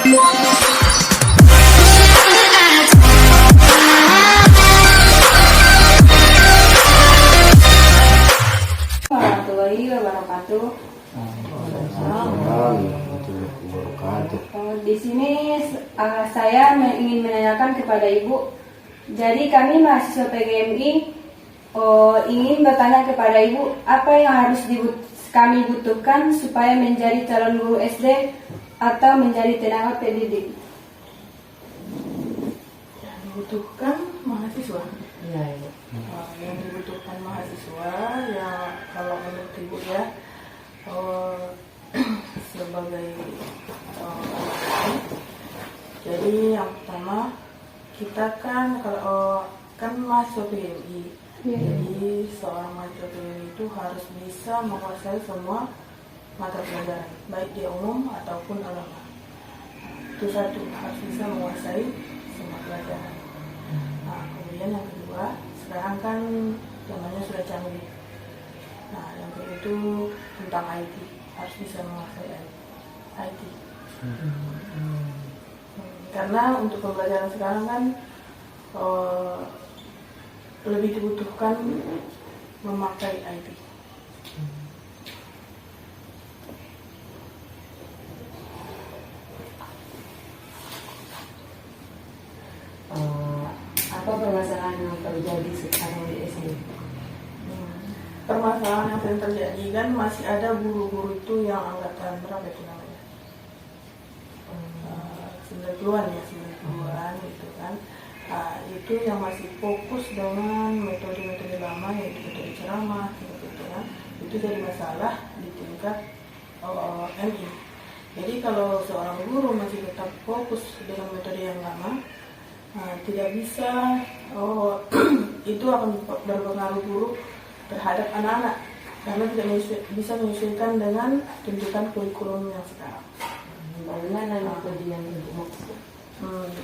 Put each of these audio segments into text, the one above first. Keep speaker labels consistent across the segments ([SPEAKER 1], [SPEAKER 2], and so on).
[SPEAKER 1] Warahmatullahi wabarakatuh. Di sini saya ingin menanyakan kepada Ibu. Jadi kami mahasiswa PGMI ingin bertanya kepada Ibu, apa yang harus kami butuhkan supaya menjadi calon guru SD atau menjadi tenaga pendidik?
[SPEAKER 2] Yang dibutuhkan mahasiswa.
[SPEAKER 3] Iya, iya.
[SPEAKER 2] Yang dibutuhkan mahasiswa ya kalau menurut Ibu ya sebagai jadi yang pertama kita kan kalau kan mahasiswa PGMI. Jadi seorang mahasiswa PGMI itu harus bisa menguasai semua mata pelajaran, baik dia umum ataupun agama. Itu satu, harus bisa menguasai semua pelajaran. Nah, kemudian yang kedua, sekarang kan zamannya sudah canggih. Nah, yang kedua itu tentang IT, harus bisa menguasai IT. Karena untuk pembelajaran sekarang kan lebih dibutuhkan memakai IT.
[SPEAKER 3] Apa permasalahan yang terjadi sekarang di SD?
[SPEAKER 2] Permasalahan yang sering terjadi kan masih ada guru-guru itu yang angkatan berapa itu namanya? 90-an ya, 90-an gitu kan. Nah, itu yang masih fokus dengan metode-metode lama, yaitu metode ceramah gitu kan. Itu jadi masalah di tingkat MI. Jadi kalau seorang guru masih tetap fokus dengan metode yang lama, tidak bisa itu akan berpengaruh buruk terhadap anak-anak karena tidak bisa menyesuaikan dengan tuntutan kurikulum yang sekarang.
[SPEAKER 3] Bagaimana metode yang Ibu maksud?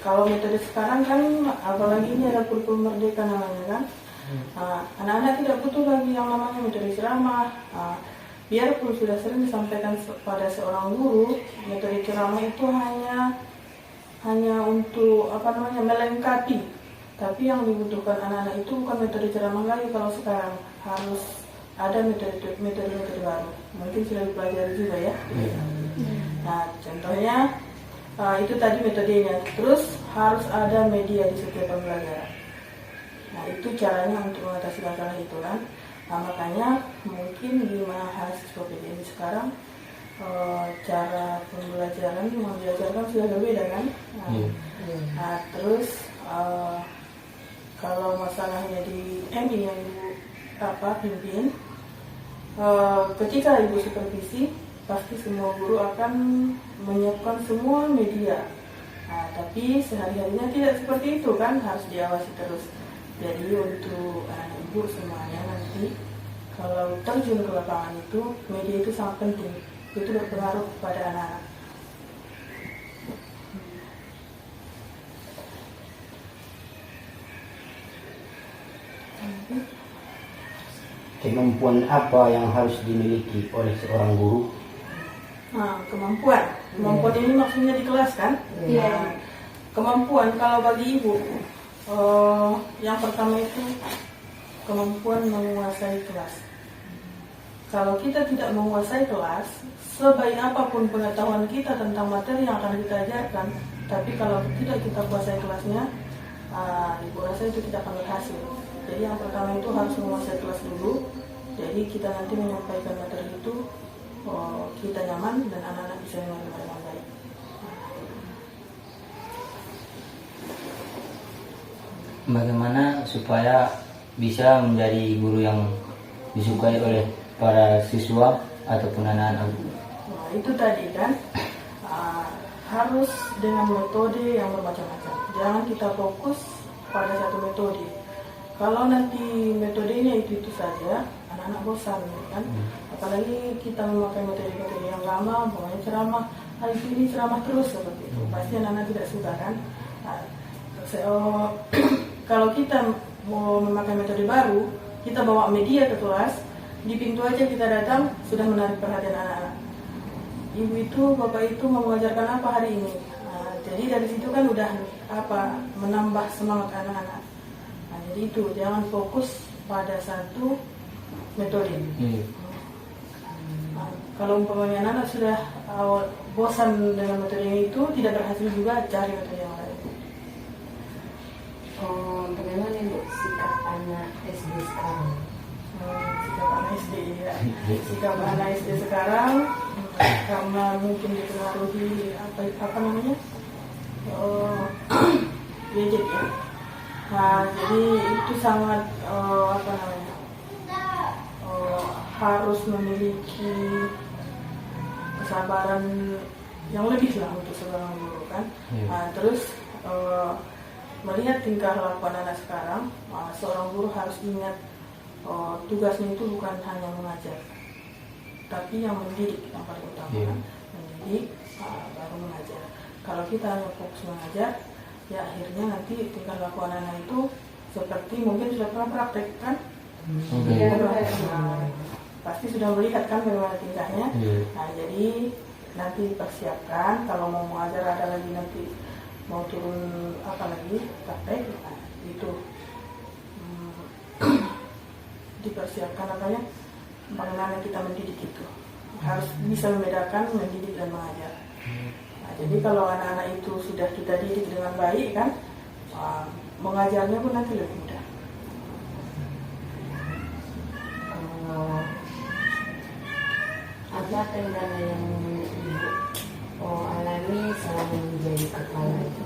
[SPEAKER 2] Kalau metode sekarang kan apalagi ini ada kurikulum merdeka namanya kan, anak-anak tidak butuh lagi yang namanya metode ceramah. Biarpun sudah sering disampaikan pada seorang guru, metode ceramah itu hanya untuk melengkapi. Tapi yang dibutuhkan anak-anak itu bukan metode ceramah lagi. Kalau sekarang harus ada metode baru. Mungkin sudah dipelajari juga ya. Nah, contohnya itu tadi metodenya. Terus harus ada media di setiap pembelajaran. Nah, itu caranya untuk mengatasi masalah itu kan. Nah, makanya mungkin di mahasiswa PGMI sekarang cara pembelajaran yang diajarkan sudah berbeda kan. Nah, terus kalau masalahnya di MI yang Ibu pimpin, ketika Ibu supervisi, pasti semua guru akan menyiapkan semua media. Nah, tapi sehari-harinya tidak seperti itu kan, harus diawasi terus. Jadi untuk Ibu semuanya nanti kalau terjun ke lapangan itu, media itu sangat penting. Itu berpengaruh kepada anak-anak.
[SPEAKER 4] Kemampuan apa yang harus dimiliki oleh seorang guru?
[SPEAKER 2] Nah, kemampuan ini maksudnya di kelas kan?
[SPEAKER 1] Iya.
[SPEAKER 2] Kemampuan kalau bagi Ibu, yang pertama itu kemampuan menguasai kelas. Kalau kita tidak menguasai kelas, sebaik apapun pengetahuan kita tentang materi yang akan kita ajarkan, tapi kalau tidak kita kuasai kelasnya, Ibu rasa itu tidak akan berhasil. Jadi yang pertama itu harus menguasai kelas dulu. Jadi kita nanti menyampaikan materi itu kita nyaman dan anak-anak bisa menerima dengan baik.
[SPEAKER 5] Bagaimana supaya bisa menjadi guru yang disukai oleh para siswa ataupun anak-anak?
[SPEAKER 2] Nah, itu tadi kan harus dengan metode yang bermacam-macam. Jangan kita fokus pada satu metode. Kalau nanti metodenya itu saja, anak-anak bosan kan. Apalagi kita memakai metode-metode yang lama, pokoknya ceramah, hari ini ceramah terus seperti itu. Pasti anak-anak tidak suka kan. Nah, kalau kita mau memakai metode baru, kita bawa media ke kelas, di pintu aja kita datang sudah menarik perhatian anak-anak. Ibu itu, bapak itu mau mengajarkan apa hari ini? Nah, Jadi dari situ kan udah menambah semangat anak-anak. Nah, jadi itu jangan fokus pada satu metode.
[SPEAKER 5] Iya.
[SPEAKER 2] Nah, kalau umpamanya anak sudah bosan dengan metode yang itu, tidak berhasil juga, cari metode yang lain.
[SPEAKER 3] Bagaimana Ibu sikap anak SD sekarang?
[SPEAKER 2] Sikap anak SD ya. Sikap anak SD sekarang karena mungkin dipengaruhi apa namanya gadget ya. Nah, jadi itu sangat harus memiliki kesabaran yang lebih lah untuk seorang guru kan.
[SPEAKER 5] Iya.
[SPEAKER 2] Nah, terus melihat tingkah laku anak sekarang, seorang guru harus ingat tugasnya itu bukan hanya mengajar, tapi yang mendidik yang paling utama.
[SPEAKER 5] Iya.
[SPEAKER 2] Mendidik baru mengajar. Kalau kita hanya fokus mengajar, ya akhirnya nanti tingkah laku anak itu seperti mungkin sudah pernah praktek kan.
[SPEAKER 5] Oke.
[SPEAKER 1] Iya.
[SPEAKER 2] Pasti sudah melihat kan bagaimana tingkahnya.
[SPEAKER 5] Iya.
[SPEAKER 2] Nah, jadi nanti persiapkan kalau mau mengajar ada lagi nanti mau turun apa lagi praktek, nah, itu dipersiapkan apanya bagaimana kita mendidik itu harus bisa membedakan mendidik dan mengajar. Nah, jadi kalau anak-anak itu sudah kita didik dengan baik kan, mengajarnya pun nanti lebih mudah.
[SPEAKER 3] Apa kendala yang Ibu alami selama menjadi kepala itu?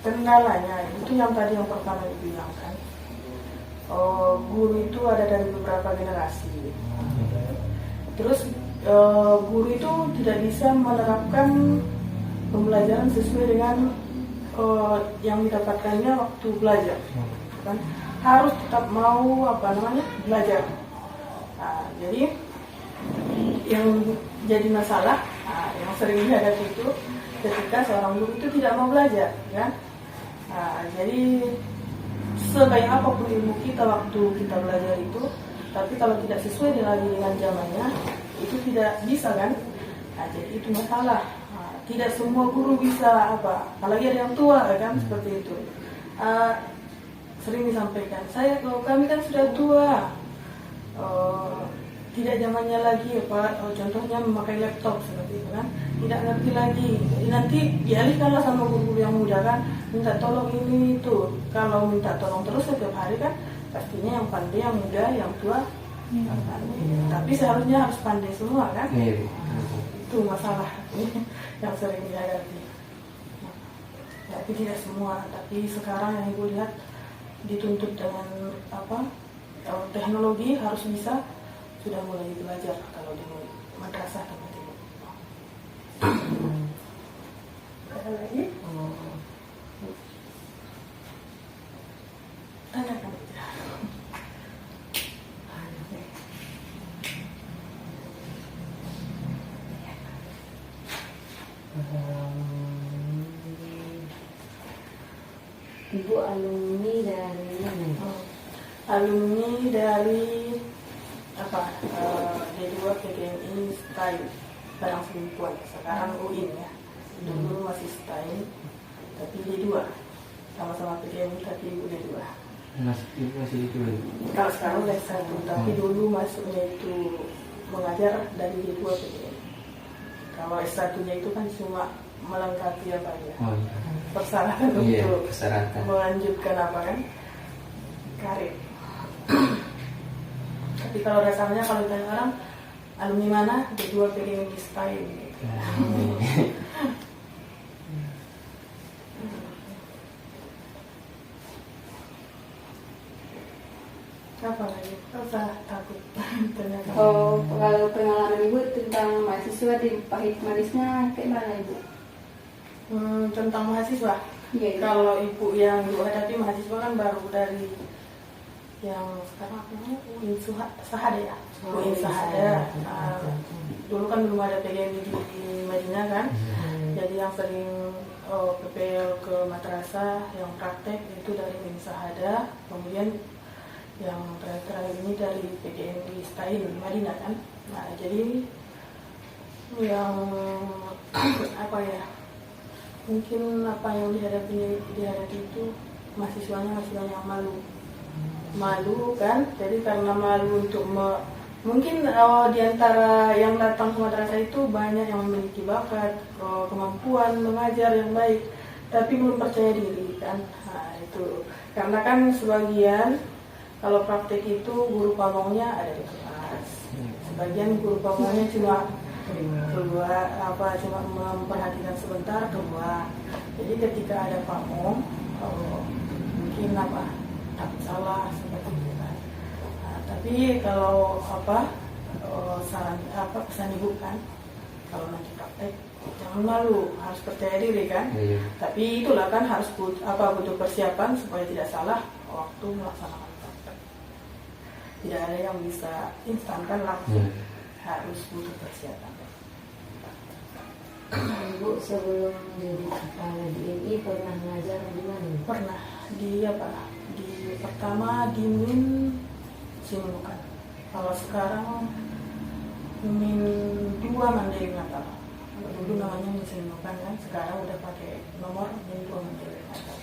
[SPEAKER 2] Kendalanya itu yang tadi yang pertama dibilangkan, guru itu ada dari beberapa generasi. Terus guru itu tidak bisa menerapkan pembelajaran sesuai dengan yang didapatkannya waktu belajar, kan? Harus tetap mau belajar. Nah, jadi yang jadi masalah, yang sering dihadapi itu ketika seorang guru itu tidak mau belajar, kan? Nah, jadi sebaik apapun ilmu kita waktu kita belajar itu, tapi kalau tidak sesuai dengan zamannya, itu tidak bisa kan? Nah, jadi itu masalah. Nah, tidak semua guru bisa apalagi ada yang tua kan, seperti itu. Sering disampaikan, kami kan sudah tua, tidak zamannya lagi contohnya memakai laptop seperti itu kan, tidak ngerti lagi. Jadi nanti dialihkanlah sama guru-guru yang muda kan, minta tolong ini itu. Kalau minta tolong terus setiap hari kan, pastinya yang pandai, yang muda, yang tua. Tapi seharusnya harus pandai semua kan. Itu masalah yang sering dihadapi. Tapi tidak semua. Tapi sekarang yang ibu lihat dituntut dengan teknologi harus bisa, sudah mulai belajar kalau di madrasah tempat ibu. Ada lagi? Tanyakan aja.
[SPEAKER 3] Ibu alumni dari mana?
[SPEAKER 2] Alumni dari D2 PGMI STAIN Padang Simpuan, sekarang UIN ya. Dulu masih STAIN, tapi D2 sama-sama PGMI tapi D2.
[SPEAKER 5] Masih itu lagi.
[SPEAKER 2] Kalau sekarang udah S1, tapi dulu masuknya itu mengajar dari D2 PGMI. Kalau S1-nya itu kan cuma melengkapi ya, persyaratan untuk
[SPEAKER 5] persyaratan.
[SPEAKER 2] melanjutkan karir. Tapi kalau dasarnya kalau ditanya orang alumni mana, D2 PGMI STAIN gitu. Apa lagi? Gak usah takut. Tanyakan.
[SPEAKER 1] Kalau pengalaman ibu tentang mahasiswa di pahit manisnya kayak mana ibu?
[SPEAKER 2] Tentang mahasiswa.
[SPEAKER 1] Iya.
[SPEAKER 2] Kalau ibu yang ibu hadapi mahasiswa kan baru dari yang sekarang apa namanya UIN Sahada ya. UIN Sahada. Dulu kan belum ada PGMI di Madinah kan. Jadi yang sering PPL ke madrasah yang praktek itu dari UIN Sahada. Kemudian yang terakhir ini dari PGMI STAIN Madinah kan. Nah, jadi yang mungkin apa yang dihadapi itu mahasiswanya masih banyak malu kan, jadi karena malu untuk mungkin di antara yang datang ke madrasah itu banyak yang memiliki bakat, kemampuan mengajar yang baik, tapi belum percaya diri kan. Nah, itu karena kan sebagian kalau praktek itu guru pamongnya ada di kelas, sebagian guru pamongnya cuma keluar cuma memperhatikan sebentar keluar. Jadi ketika ada pamong mungkin takut salah seperti itu kan. Nah, tapi kalau saran pesan ibu kan, kalau nanti praktek jangan malu, harus percaya diri kan.
[SPEAKER 4] Iya.
[SPEAKER 2] Tapi itulah kan harus butuh persiapan supaya tidak salah waktu melaksanakan praktek. Tidak ada yang bisa instan kan langsung, harus butuh persiapan.
[SPEAKER 3] Ibu sebelum jadi kepala DMI pernah ngajar di mana?
[SPEAKER 2] Pernah di pertama di Min Sinunukan. Kalau sekarang Min 2 Mandailing Natal. Dulu namanya Min Sinunukan kan, sekarang udah pakai nomor Min 2 Mandailing Natal.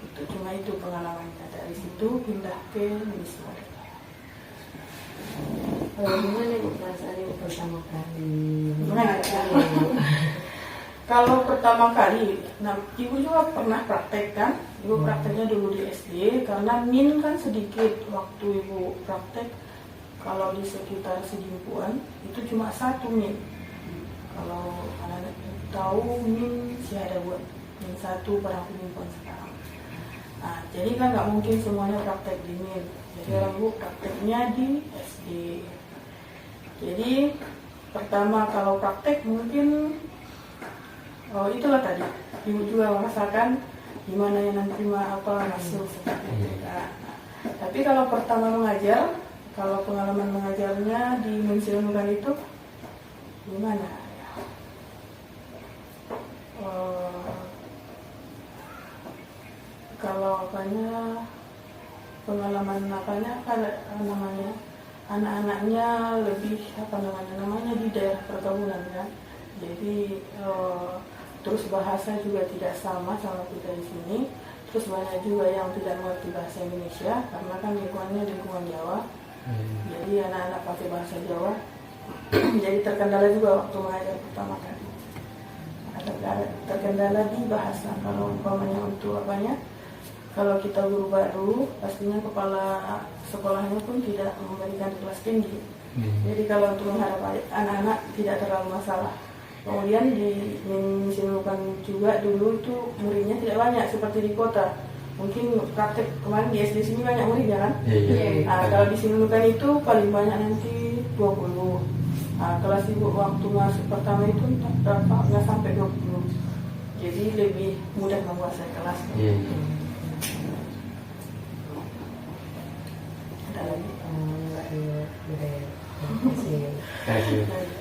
[SPEAKER 2] Itu cuma itu pengalamannya, dari situ pindah ke Wisma.
[SPEAKER 3] Gimana ibu perasaan ibu pertama kali?
[SPEAKER 2] Kalau pertama kali, ibu juga pernah praktek kan? Ibu prakteknya dulu di SD, karena min kan sedikit waktu ibu praktek. Kalau di sekitar Sedimpuan itu cuma 1 min. Kalau anak-anak tahu min siada buat min 1 barang Sedimpuan sekarang. Nah, jadi kan nggak mungkin semuanya praktek di min. Jadi orang ibu prakteknya di SD. Jadi pertama kalau praktek mungkin itulah tadi ibu juga merasakan gimana yang nanti masuk seperti itu kan. Tapi kalau pertama mengajar, kalau pengalaman mengajarnya di Mensilunukan itu gimana ya? Kalau pengalaman namanya anak-anaknya lebih namanya di daerah perkebunan kan. Jadi terus bahasa juga tidak sama kita di sini. Terus banyak juga yang tidak mengerti bahasa Indonesia karena kan lingkungan Jawa. Jadi anak-anak pakai bahasa Jawa. Jadi terkendala juga waktu mengajar pertama kali. Terkendala di bahasa. Kalau umpamanya untuk kalau kita guru baru, pastinya kepala sekolahnya pun tidak memberikan kelas tinggi. Jadi kalau untuk menghadapi anak-anak tidak terlalu masalah. Kemudian di Sinunukan juga dulu itu muridnya tidak banyak seperti di kota. Mungkin praktek kemarin di SD sini banyak muridnya kan? Nah, kalau di Sinunukan itu paling banyak nanti 20. Nah, kelas ibu waktu masuk pertama itu nggak sampai 20. Jadi lebih mudah menguasai kelas. Ada lagi?
[SPEAKER 3] Enggak ada.